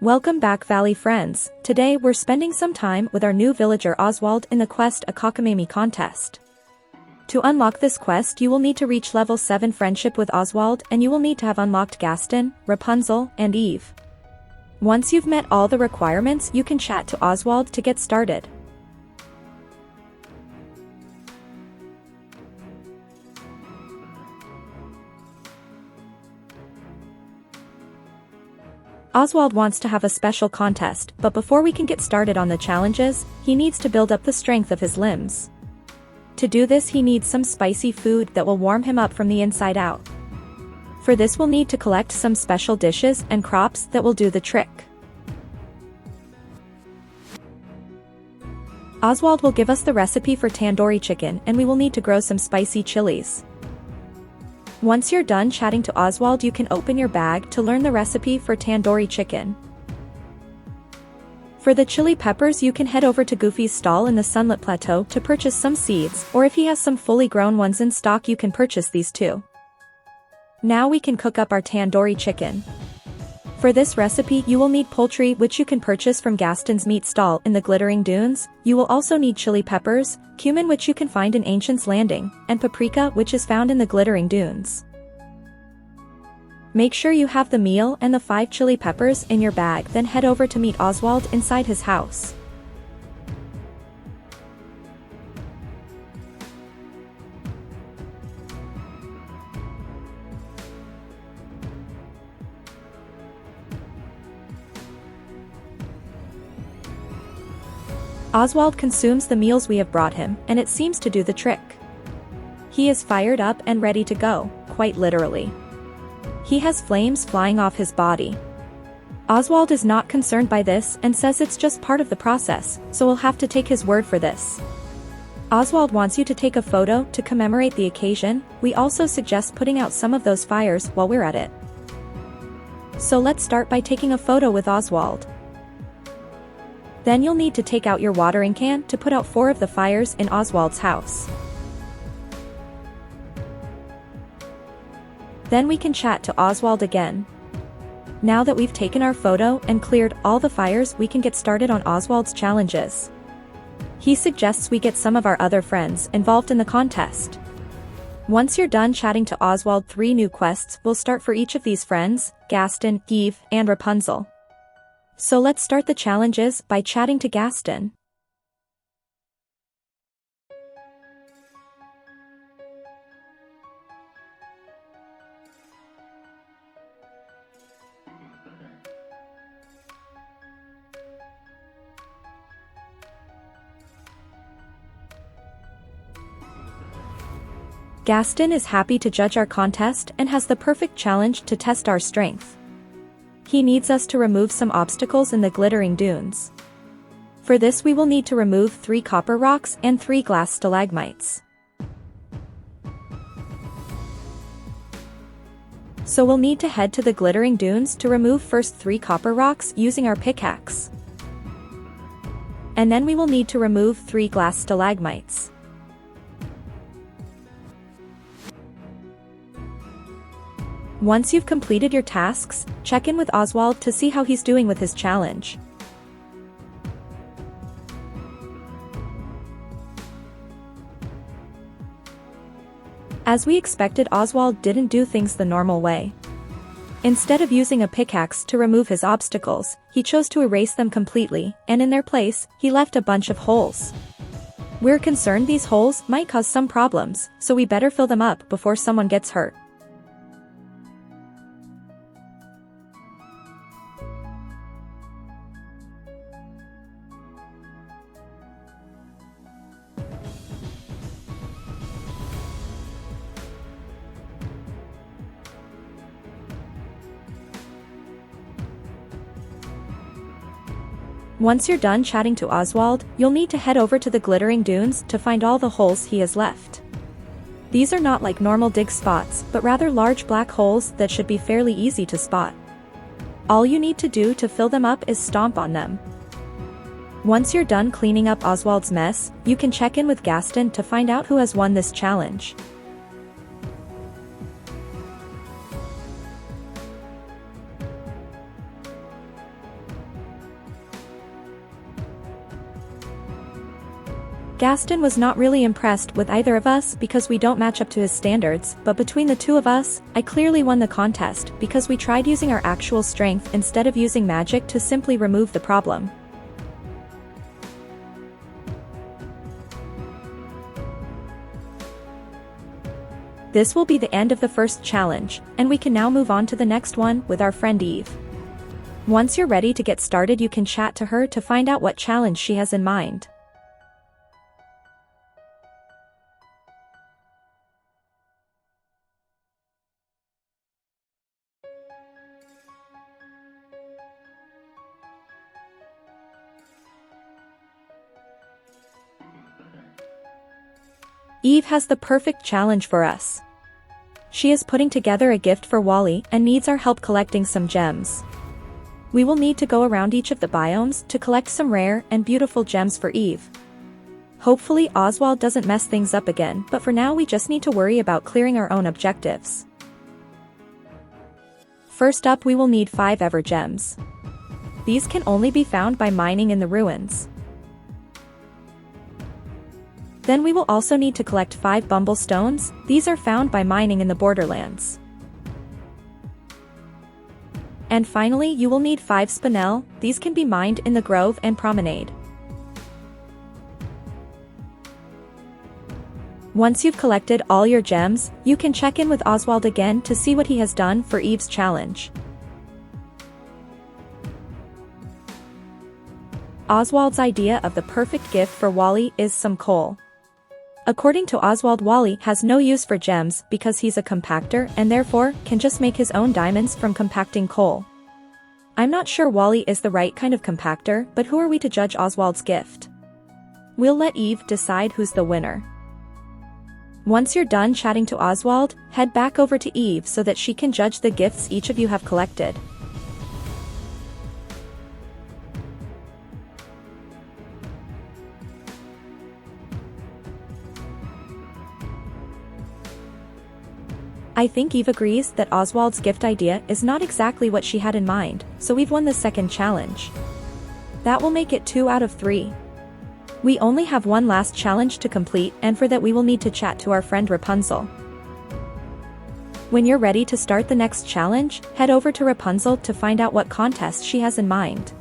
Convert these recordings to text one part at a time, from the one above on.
Welcome back, Valley friends. Today we're spending some time with our new villager Oswald in the quest Acockamamie contest. To unlock this quest you will need to reach level 7 friendship with Oswald, and you will need to have unlocked Gaston, Rapunzel, and Eve. Once you've met all the requirements you can chat to Oswald to get started. Oswald wants to have a special contest, but before we can get started on the challenges, he needs to build up the strength of his limbs. To do this he needs some spicy food that will warm him up from the inside out. For this we'll need to collect some special dishes and crops that will do the trick. Oswald will give us the recipe for tandoori chicken, and we will need to grow some spicy chilies. Once you're done chatting to Oswald you can open your bag to learn the recipe for tandoori chicken. For the chili peppers you can head over to Goofy's stall in the Sunlit Plateau to purchase some seeds, or if he has some fully grown ones in stock you can purchase these too. Now we can cook up our tandoori chicken. For this recipe you will need poultry, which you can purchase from Gaston's meat stall in the Glittering Dunes. You will also need chili peppers, cumin, which you can find in Ancient's Landing, and paprika, which is found in the Glittering Dunes. Make sure you have the meal and the 5 chili peppers in your bag, then head over to meet Oswald inside his house. Oswald consumes the meals we have brought him, and it seems to do the trick. He is fired up and ready to go, quite literally. He has flames flying off his body. Oswald is not concerned by this and says it's just part of the process, so we'll have to take his word for this. Oswald wants you to take a photo to commemorate the occasion. We also suggest putting out some of those fires while we're at it. So let's start by taking a photo with Oswald. Then you'll need to take out your watering can to put out 4 of the fires in Oswald's house. Then we can chat to Oswald again. Now that we've taken our photo and cleared all the fires we can get started on Oswald's challenges. He suggests we get some of our other friends involved in the contest. Once you're done chatting to Oswald 3 new quests will start for each of these friends, Gaston, Eve, and Rapunzel. So let's start the challenges by chatting to Gaston. Gaston is happy to judge our contest and has the perfect challenge to test our strength. He needs us to remove some obstacles in the Glittering Dunes. For this we will need to remove 3 copper rocks and 3 glass stalagmites. So we'll need to head to the Glittering Dunes to remove first 3 copper rocks using our pickaxe. And then we will need to remove 3 glass stalagmites. Once you've completed your tasks, check in with Oswald to see how he's doing with his challenge. As we expected, Oswald didn't do things the normal way. Instead of using a pickaxe to remove his obstacles, he chose to erase them completely, and in their place, he left a bunch of holes. We're concerned these holes might cause some problems, so we better fill them up before someone gets hurt. Once you're done chatting to Oswald, you'll need to head over to the Glittering Dunes to find all the holes he has left. These are not like normal dig spots, but rather large black holes that should be fairly easy to spot. All you need to do to fill them up is stomp on them. Once you're done cleaning up Oswald's mess, you can check in with Gaston to find out who has won this challenge. Gaston was not really impressed with either of us because we don't match up to his standards, but between the two of us, I clearly won the contest because we tried using our actual strength instead of using magic to simply remove the problem. This will be the end of the first challenge, and we can now move on to the next one with our friend Eve. Once you're ready to get started, you can chat to her to find out what challenge she has in mind. Eve has the perfect challenge for us. She is putting together a gift for Wally and needs our help collecting some gems. We will need to go around each of the biomes to collect some rare and beautiful gems for Eve. Hopefully Oswald doesn't mess things up again, but for now we just need to worry about clearing our own objectives. First up, we will need 5 ever gems. These can only be found by mining in the ruins. Then we will also need to collect 5 bumble stones. These are found by mining in the borderlands. And finally, you will need 5 spinel. These can be mined in the grove and promenade. Once you've collected all your gems, you can check in with Oswald again to see what he has done for Eve's challenge. Oswald's idea of the perfect gift for Wally is some coal. According to Oswald, Wally has no use for gems because he's a compactor and therefore can just make his own diamonds from compacting coal. I'm not sure Wally is the right kind of compactor, but who are we to judge Oswald's gift? We'll let Eve decide who's the winner. Once you're done chatting to Oswald, head back over to Eve so that she can judge the gifts each of you have collected. I think Eve agrees that Oswald's gift idea is not exactly what she had in mind, so we've won the second challenge. That will make it 2 out of 3. We only have one last challenge to complete, and for that we will need to chat to our friend Rapunzel. When you're ready to start the next challenge, head over to Rapunzel to find out what contest she has in mind.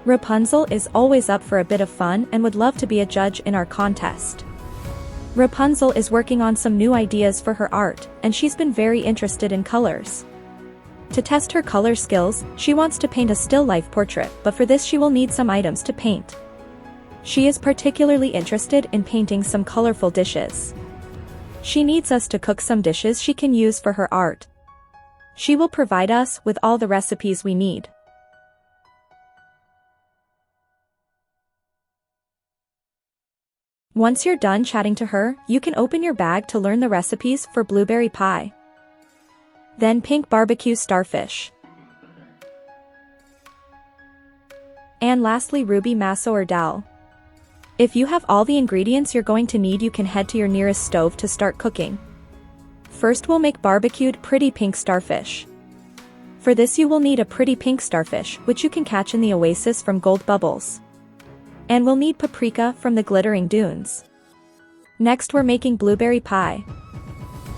Rapunzel is always up for a bit of fun and would love to be a judge in our contest. Rapunzel is working on some new ideas for her art, and she's been very interested in colors. To test her color skills, she wants to paint a still life portrait, but for this she will need some items to paint. She is particularly interested in painting some colorful dishes. She needs us to cook some dishes she can use for her art. She will provide us with all the recipes we need. Once you're done chatting to her, you can open your bag to learn the recipes for blueberry pie. Then pink barbecue starfish. And lastly, ruby maso or dal. If you have all the ingredients you're going to need, you can head to your nearest stove to start cooking. First we'll make barbecued pretty pink starfish. For this you will need a pretty pink starfish, which you can catch in the oasis from Gold Bubbles. And we'll need paprika from the Glittering Dunes. Next we're making blueberry pie.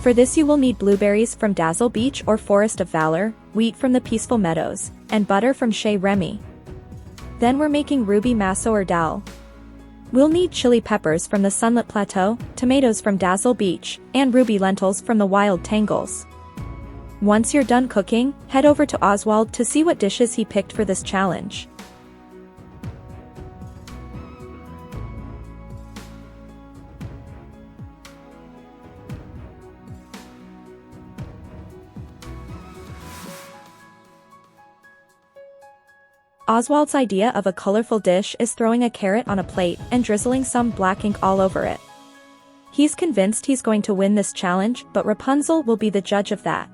For this you will need blueberries from Dazzle Beach or Forest of Valor, wheat from the Peaceful Meadows, and butter from Chez Remy. Then we're making ruby maso or dal. We'll need chili peppers from the Sunlit Plateau, tomatoes from Dazzle Beach, and ruby lentils from the Wild Tangles. Once you're done cooking, head over to Oswald to see what dishes he picked for this challenge. Oswald's idea of a colorful dish is throwing a carrot on a plate and drizzling some black ink all over it. He's convinced he's going to win this challenge, but Rapunzel will be the judge of that.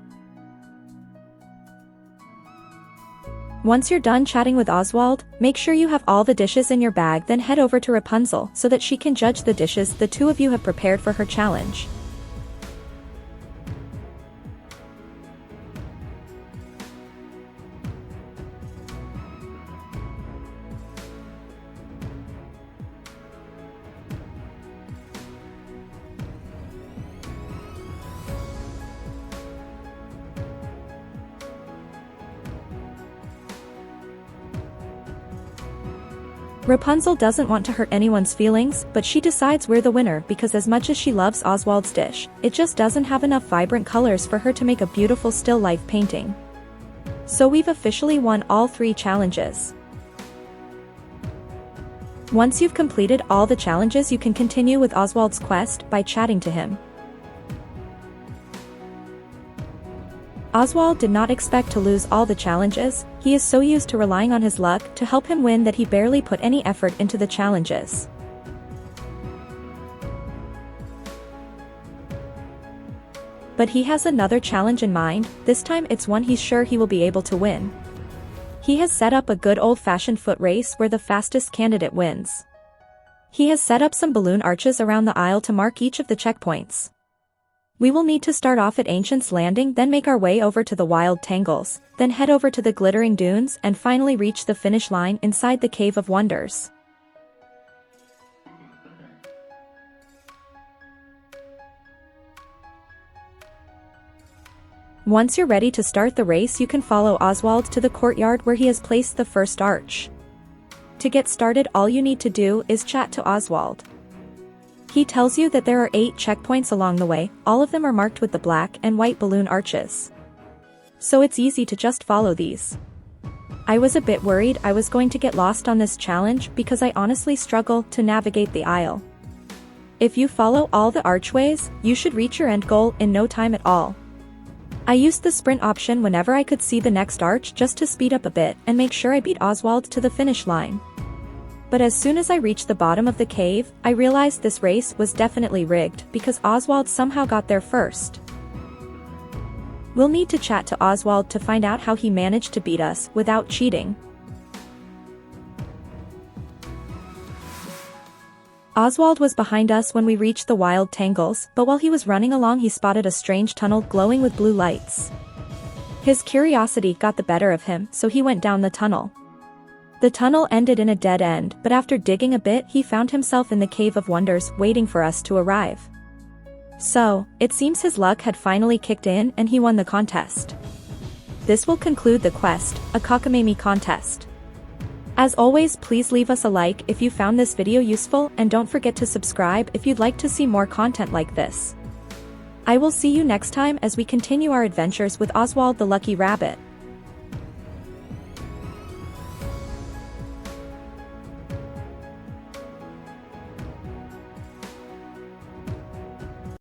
Once you're done chatting with Oswald, make sure you have all the dishes in your bag, then head over to Rapunzel so that she can judge the dishes the two of you have prepared for her challenge. Rapunzel doesn't want to hurt anyone's feelings, but she decides we're the winner because as much as she loves Oswald's dish, it just doesn't have enough vibrant colors for her to make a beautiful still life painting. So we've officially won all 3 challenges. Once you've completed all the challenges, you can continue with Oswald's quest by chatting to him. Oswald did not expect to lose all the challenges. He is so used to relying on his luck to help him win that he barely put any effort into the challenges. But he has another challenge in mind. This time it's one he's sure he will be able to win. He has set up a good old-fashioned foot race where the fastest candidate wins. He has set up some balloon arches around the aisle to mark each of the checkpoints. We will need to start off at Ancient's Landing, then make our way over to the Wild Tangles, then head over to the Glittering Dunes and finally reach the finish line inside the Cave of Wonders. Once you're ready to start the race, you can follow Oswald to the courtyard where he has placed the first arch. To get started, all you need to do is chat to Oswald. He tells you that there are 8 checkpoints along the way, all of them are marked with the black and white balloon arches. So it's easy to just follow these. I was a bit worried I was going to get lost on this challenge because I honestly struggle to navigate the aisle. If you follow all the archways, you should reach your end goal in no time at all. I used the sprint option whenever I could see the next arch just to speed up a bit and make sure I beat Oswald to the finish line. But as soon as I reached the bottom of the cave, I realized this race was definitely rigged because Oswald somehow got there first. We'll need to chat to Oswald to find out how he managed to beat us without cheating. Oswald was behind us when we reached the Wild Tangles, but while he was running along he spotted a strange tunnel glowing with blue lights. His curiosity got the better of him, so he went down the tunnel. The tunnel ended in a dead end, but after digging a bit he found himself in the Cave of Wonders waiting for us to arrive. So, it seems his luck had finally kicked in and he won the contest. This will conclude the quest, a Cockamamie contest. As always, please leave us a like if you found this video useful and don't forget to subscribe if you'd like to see more content like this. I will see you next time as we continue our adventures with Oswald the Lucky Rabbit.